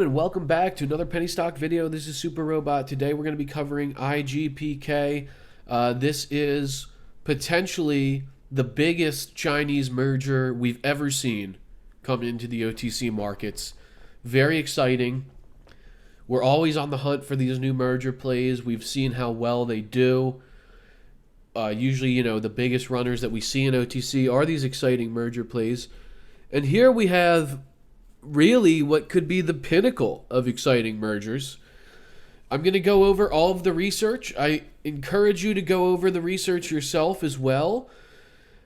and welcome back to another penny stock video. This is Super Robot. Today we're going to be covering IGPK. This is potentially the biggest Chinese merger we've ever seen come into the OTC markets. Very exciting. We're always on the hunt for these new merger plays. We've seen how well they do. Usually, the biggest runners that we see in OTC are these exciting merger plays. And here we have really what could be the pinnacle of exciting mergers. I'm going to go over all of the research. I encourage you to go over the research yourself as well.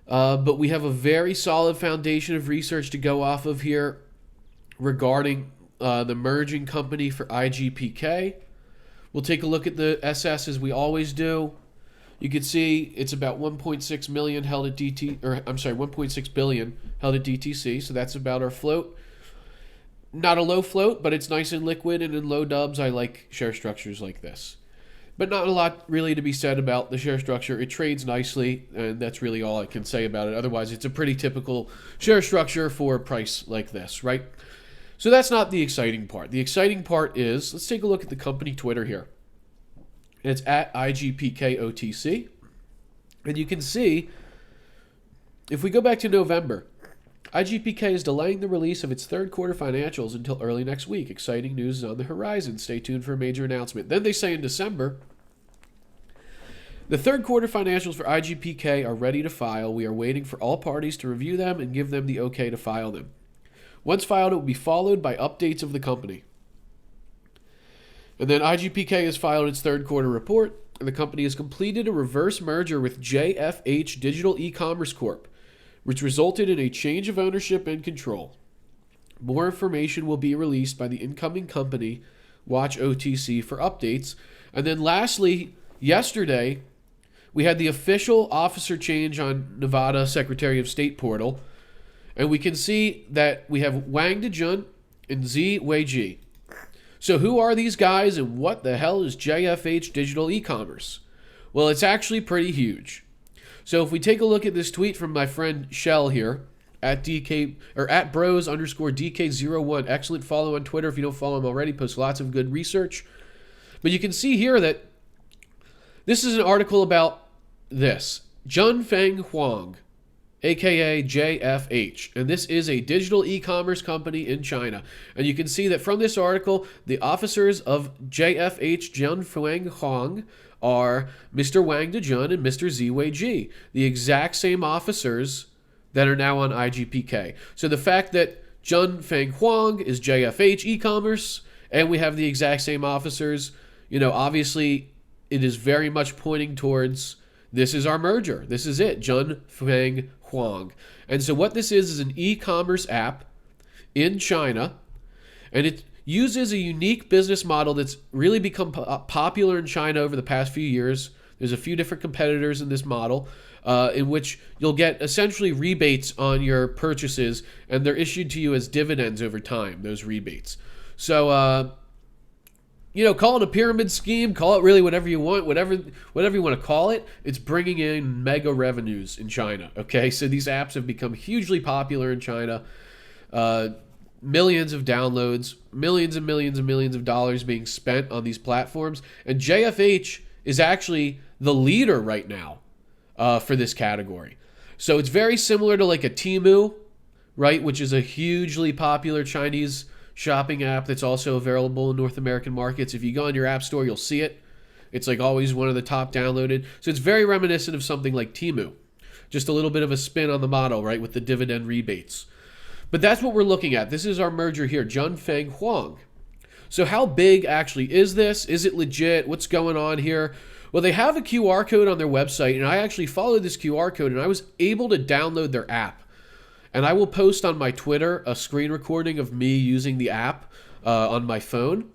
But we have a very solid foundation of research to go off of here regarding the merging company for IGPK. We'll take a look at the SS as we always do. You can see it's about 1.6 million held at DT, or I'm sorry, 1.6 billion held at DTC. So that's about our float. Not a low float, but it's nice and liquid, and in low dubs, I like share structures like this. But not a lot really to be said about the share structure. It trades nicely, and that's really all I can say about it. Otherwise, it's a pretty typical share structure for a price like this, right? So that's not the exciting part. The exciting part is, let's take a look at the company Twitter here. It's at IGPKOTC. And you can see, if we go back to November, IGPK is delaying the release of its third quarter financials until early next week. Exciting news is on the horizon. Stay tuned for a major announcement. Then they say in December, the third quarter financials for IGPK are ready to file. We are waiting for all parties to review them and give them the okay to file them. Once filed, it will be followed by updates of the company. And then IGPK has filed its third quarter report, and the company has completed a reverse merger with JFH Digital E-Commerce Corp., which resulted in a change of ownership and control. More information will be released by the incoming company. Watch OTC for updates. And then lastly, yesterday, we had the official officer change on Nevada Secretary of State portal. And we can see that we have Wang Dejun and Zi Weiji. So who are these guys, and what the hell is JFH Digital E-Commerce? Well, it's actually pretty huge. So if we take a look at this tweet from my friend Shell here at bros_DK01, excellent follow on Twitter if you don't follow him already, posts lots of good research. But you can see here that this is an article about this, Junfeng Huang, aka JFH, and this is a digital e-commerce company in China. And you can see that from this article, the officers of JFH Junfeng Huang are Mr. Wang Dejun and Mr. Zi Weiji, the exact same officers that are now on IGPK. So the fact that Junfeng Huang is JFH e-commerce, and we have the exact same officers, obviously it is very much pointing towards this is our merger. This is it, Junfeng Huang. And so what this is an e-commerce app in China, and it uses a unique business model that's really become popular in China over the past few years. There's a few different competitors in this model in which you'll get essentially rebates on your purchases, and they're issued to you as dividends over time, those rebates. So, call it a pyramid scheme, call it really whatever you want, whatever you want to call it. It's bringing in mega revenues in China, okay? So these apps have become hugely popular in China. Millions of downloads, millions and millions and millions of dollars being spent on these platforms. And JFH is actually the leader right now for this category. So it's very similar to like a Temu, right, which is a hugely popular Chinese shopping app that's also available in North American markets. If you go on your app store, you'll see it. It's like always one of the top downloaded. So it's very reminiscent of something like Temu. Just a little bit of a spin on the model, right, with the dividend rebates. But that's what we're looking at. This is our merger here, Junfeng Huang. So how big actually is this? Is it legit? What's going on here? Well, they have a QR code on their website, and I actually followed this QR code, and I was able to download their app. And I will post on my Twitter a screen recording of me using the app on my phone.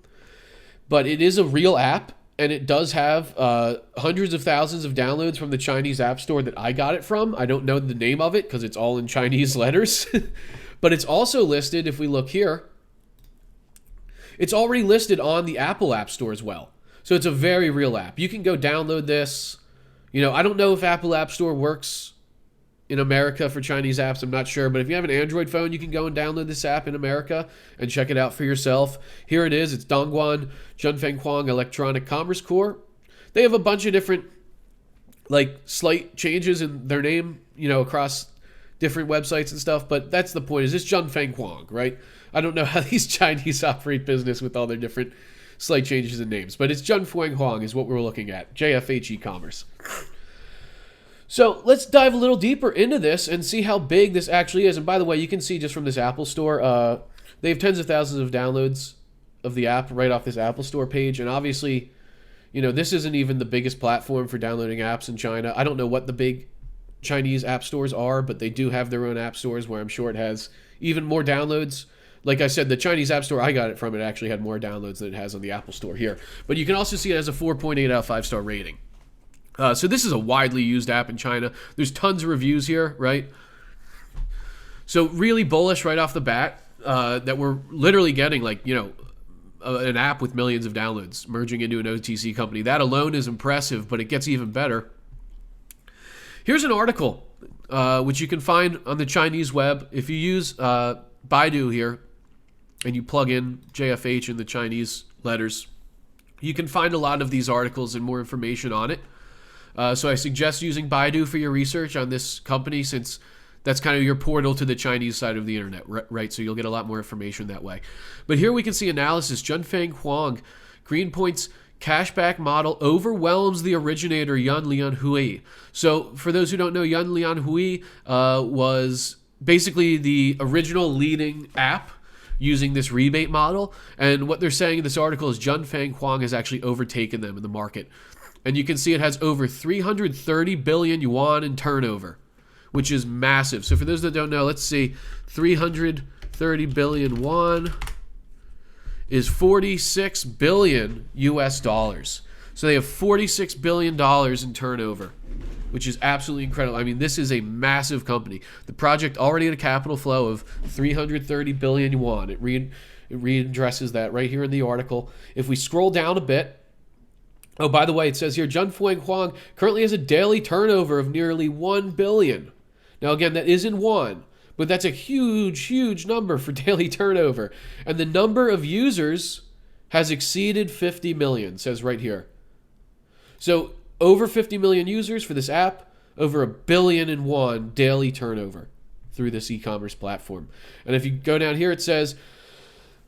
But it is a real app, and it does have hundreds of thousands of downloads from the Chinese app store that I got it from. I don't know the name of it because it's all in Chinese letters. But it's also listed, if we look here, it's already listed on the Apple App Store as well. So it's a very real app. You can go download this. I don't know if Apple App Store works in America for Chinese apps. I'm not sure, but if you have an Android phone, you can go and download this app in America and check it out for yourself. Here it is. It's Dongguan Zhenfeng Huang Electronic Commerce Corp. They have a bunch of different slight changes in their name, across different websites and stuff, but that's the point. Is this Zhenfeng Huang, right? I don't know how these Chinese operate business with all their different slight changes in names, but it's Zhenfeng Huang is what we're looking at. JFH e-commerce. So let's dive a little deeper into this and see how big this actually is. And by the way, you can see just from this Apple Store, they have tens of thousands of downloads of the app right off this Apple Store page. And obviously, this isn't even the biggest platform for downloading apps in China. I don't know what the big Chinese app stores are, but they do have their own app stores where I'm sure it has even more downloads. Like I said, the Chinese app store I got it from, it actually had more downloads than it has on the Apple Store here. But you can also see it has a 4.8 out of 5-star rating. So this is a widely used app in China. There's tons of reviews here, right? So really bullish right off the bat that we're literally getting an app with millions of downloads merging into an OTC company. That alone is impressive, but it gets even better. Here's an article which you can find on the Chinese web. If you use Baidu here and you plug in JFH in the Chinese letters, you can find a lot of these articles and more information on it. So I suggest using Baidu for your research on this company, since that's kind of your portal to the Chinese side of the internet, right? So you'll get a lot more information that way. But here we can see analysis. Zhenfeng Huang, Greenpoint's cashback model overwhelms the originator Yan Lianhui. So for those who don't know, Yan Lianhui was basically the original leading app using this rebate model. And what they're saying in this article is Zhenfeng Huang has actually overtaken them in the market. And you can see it has over 330 billion yuan in turnover, which is massive. So for those that don't know, let's see, 330 billion yuan is 46 billion US dollars. So they have $46 billion in turnover, which is absolutely incredible. I mean, this is a massive company. The project already had a capital flow of 330 billion yuan. It readdresses that right here in the article. If we scroll down a bit, oh, by the way, it says here, Zhenfeng Huang currently has a daily turnover of nearly 1 billion. Now, again, that is in yuan, but that's a huge, huge number for daily turnover. And the number of users has exceeded 50 million, says right here. So over 50 million users for this app, over 1 billion in yuan daily turnover through this e-commerce platform. And if you go down here, it says,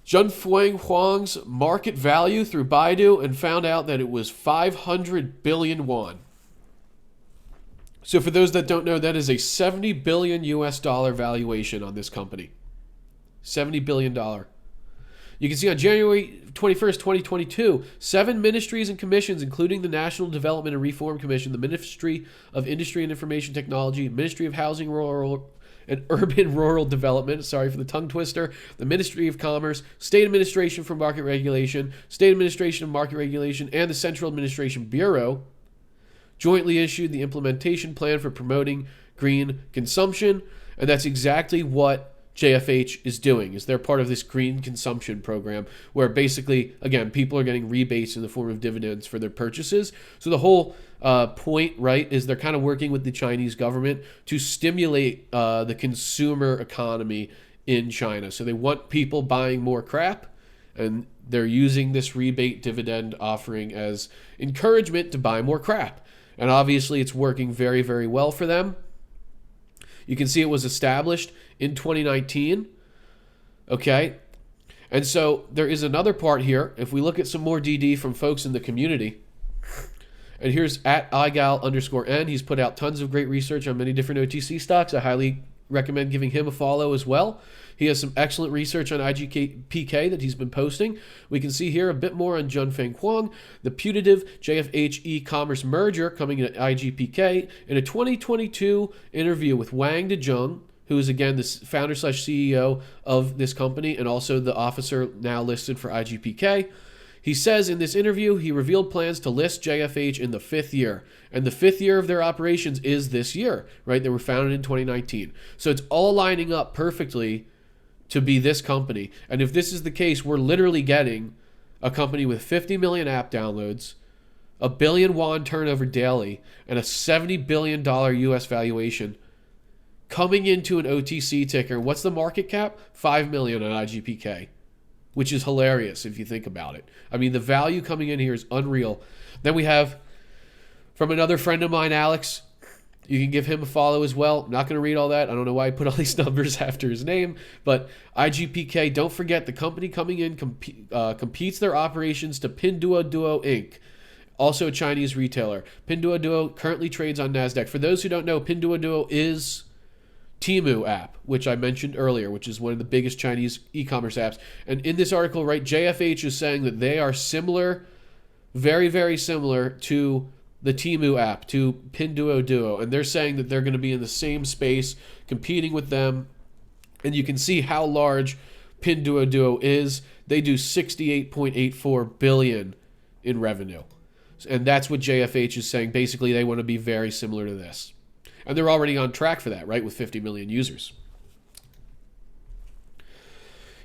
Zhenfeng Huang's market value through Baidu, and found out that it was 500 billion yuan. So for those that don't know, that is a 70 billion US dollar valuation on this company. $70 billion. You can see on January 21st, 2022, 7 ministries and commissions, including the National Development and Reform Commission, the Ministry of Industry and Information Technology, Ministry of Housing, Rural and Urban Rural Development, sorry for the tongue twister, the Ministry of Commerce, State Administration for Market Regulation, State Administration of Market Regulation, and the Central Administration Bureau jointly issued the implementation plan for promoting green consumption. And that's exactly what JFH is doing, is they're part of this green consumption program where basically, again, people are getting rebates in the form of dividends for their purchases. So the whole point, right, is they're kind of working with the Chinese government to stimulate the consumer economy in China. So they want people buying more crap, and they're using this rebate dividend offering as encouragement to buy more crap. And obviously it's working very, very well for them. You can see it was established in 2019. Okay. And so there is another part here. If we look at some more DD from folks in the community, and here's at igal_n. He's put out tons of great research on many different OTC stocks. I highly recommend giving him a follow as well. He has some excellent research on IGPK that he's been posting. We can see here a bit more on Zhenfeng Huang, the putative JFH e-commerce merger coming at IGPK, in a 2022 interview with Wang Dejung, who is again the founder/CEO of this company and also the officer now listed for IGPK. He says in this interview, he revealed plans to list JFH in the 5th year. And the 5th year of their operations is this year, right? They were founded in 2019. So it's all lining up perfectly to be this company. And if this is the case, we're literally getting a company with 50 million app downloads, 1 billion yuan turnover daily, and a $70 billion US valuation coming into an OTC ticker. What's the market cap? 5 million on IGPK, which is hilarious if you think about it. I mean, the value coming in here is unreal. Then we have from another friend of mine, Alex. You can give him a follow as well. I'm not going to read all that. I don't know why I put all these numbers after his name. But IGPK, don't forget the company coming in competes their operations to Pinduoduo Inc., also a Chinese retailer. Pinduoduo currently trades on NASDAQ. For those who don't know, Pinduoduo is Temu app, which I mentioned earlier, which is one of the biggest Chinese e-commerce apps. And in this article, right, JFH is saying that they are similar, very, very similar to the Temu app, to Pinduoduo, and they're saying that they're going to be in the same space, competing with them. And you can see how large Pinduoduo is. They do 68.84 billion in revenue, and that's what JFH is saying. Basically, they want to be very similar to this, and they're already on track for that, right, with 50 million users.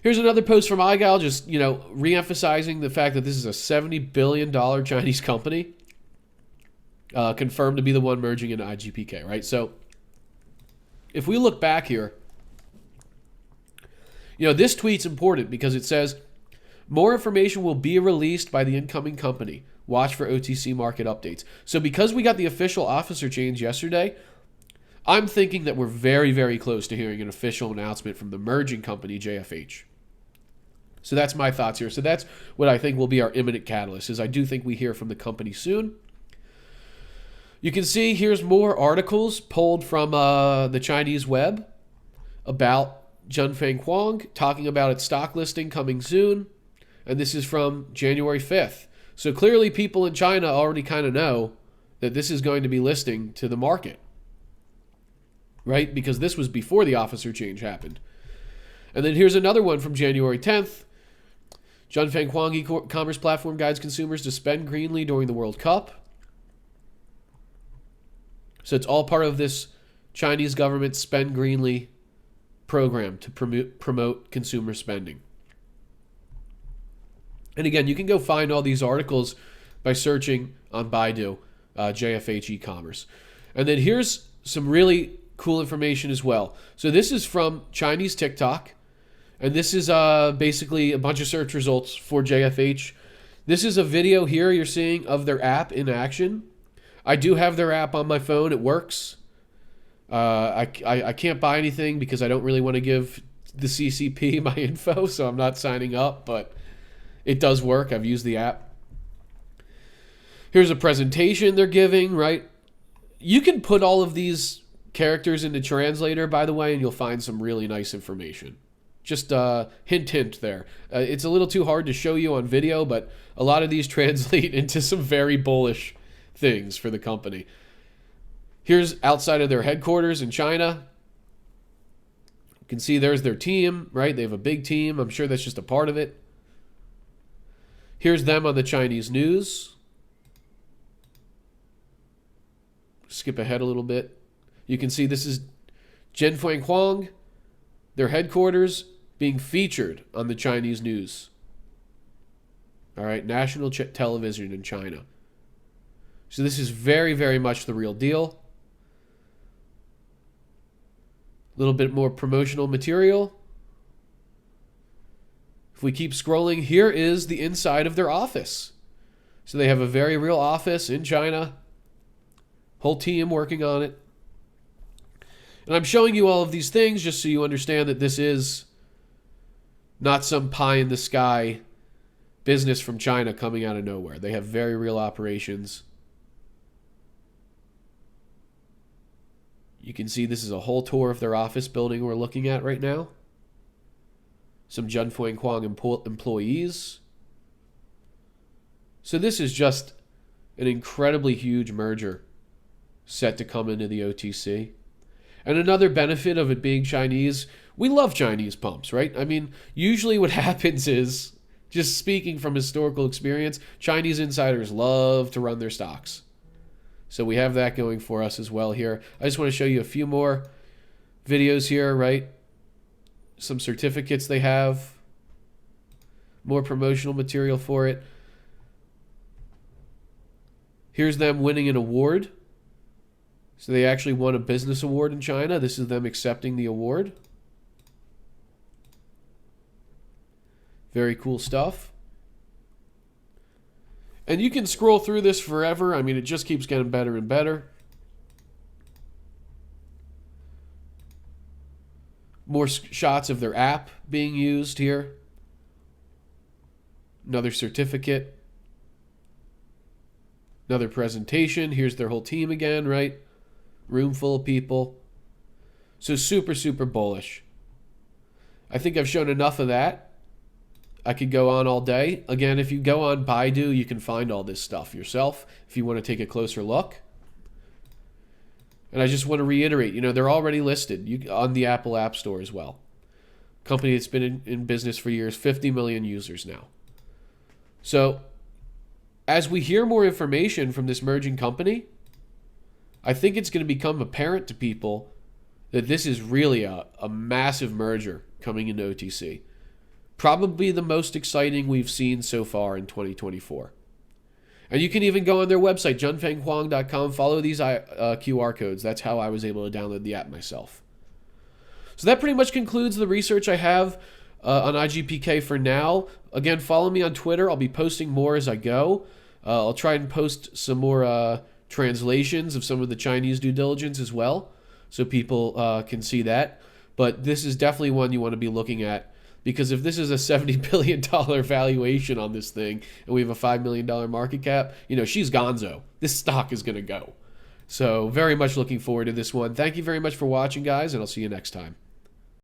Here's another post from iGal, just re-emphasizing the fact that this is a $70 billion Chinese company. Confirmed to be the one merging into IGPK, right? So if we look back here, this tweet's important because it says, more information will be released by the incoming company. Watch for OTC market updates. So because we got the official officer change yesterday, I'm thinking that we're very, very close to hearing an official announcement from the merging company, JFH. So that's my thoughts here. So that's what I think will be our imminent catalyst, is I do think we hear from the company soon. You can see here's more articles pulled from the Chinese web about Junfeng Huang, talking about its stock listing coming soon. And this is from January 5th. So clearly people in China already kind of know that this is going to be listing to the market, right? Because this was before the officer change happened. And then here's another one from January 10th. Junfeng Huang e-commerce platform guides consumers to spend greenly during the World Cup. So it's all part of this Chinese government Spend Greenly program to promote consumer spending. And again, you can go find all these articles by searching on Baidu, JFH e-commerce. And then here's some really cool information as well. So this is from Chinese TikTok, and this is basically a bunch of search results for JFH. This is a video here you're seeing of their app in action. I do have their app on my phone. It works. I can't buy anything because I don't really want to give the CCP my info, so I'm not signing up, but it does work. I've used the app. Here's a presentation they're giving, right? You can put all of these characters into translator, by the way, and you'll find some really nice information. Just hint there. It's a little too hard to show you on video, but a lot of these translate into some very bullish things for the company. Here's outside of their headquarters in China. You can see there's their team, right? They have a big team. I'm sure that's just a part of it. Here's them on the Chinese news. Skip ahead a little bit. You can see this is Junfeng Huang, their headquarters, being featured on the Chinese news. All right, national television in China. So this is very, very much the real deal. A little bit more promotional material. If we keep scrolling, here is the inside of their office. So they have a very real office in China. Whole team working on it. And I'm showing you all of these things just so you understand that this is not some pie-in-the-sky business from China coming out of nowhere. They have very real operations. You can see this is a whole tour of their office building we're looking at right now. Some Junfeng Huang employees. So this is just an incredibly huge merger set to come into the OTC. And another benefit of it being Chinese, we love Chinese pumps, right? I mean, usually what happens is, just speaking from historical experience, Chinese insiders love to run their stocks. So we have that going for us as well here. I just want to show you a few more videos here, right? Some certificates they have. More promotional material for it. Here's them winning an award. So they actually won a business award in China. This is them accepting the award. Very cool stuff. And you can scroll through this forever. I mean, it just keeps getting better and better. More shots of their app being used here. Another certificate. Another presentation. Here's their whole team again, right? Room full of people. So super, super bullish. I think I've shown enough of that. I could go on all day. Again, if you go on Baidu, you can find all this stuff yourself if you want to take a closer look. And I just want to reiterate, you know, they're already listed on the Apple App Store as well. Company that's been in business for years, 50 million users now. So as we hear more information from this merging company, I think it's going to become apparent to people that this is really a massive merger coming into OTC. Probably the most exciting we've seen so far in 2024. And you can even go on their website, junfenghuang.com, follow these QR codes. That's how I was able to download the app myself. So that pretty much concludes the research I have on IGPK for now. Again, follow me on Twitter. I'll be posting more as I go. I'll try and post some more translations of some of the Chinese due diligence as well, so people can see that. But this is definitely one you want to be looking at, because if this is a $70 billion valuation on this thing and we have a $5 million market cap, you know, she's gonzo. This stock is going to go. So very much looking forward to this one. Thank you very much for watching, guys, and I'll see you next time.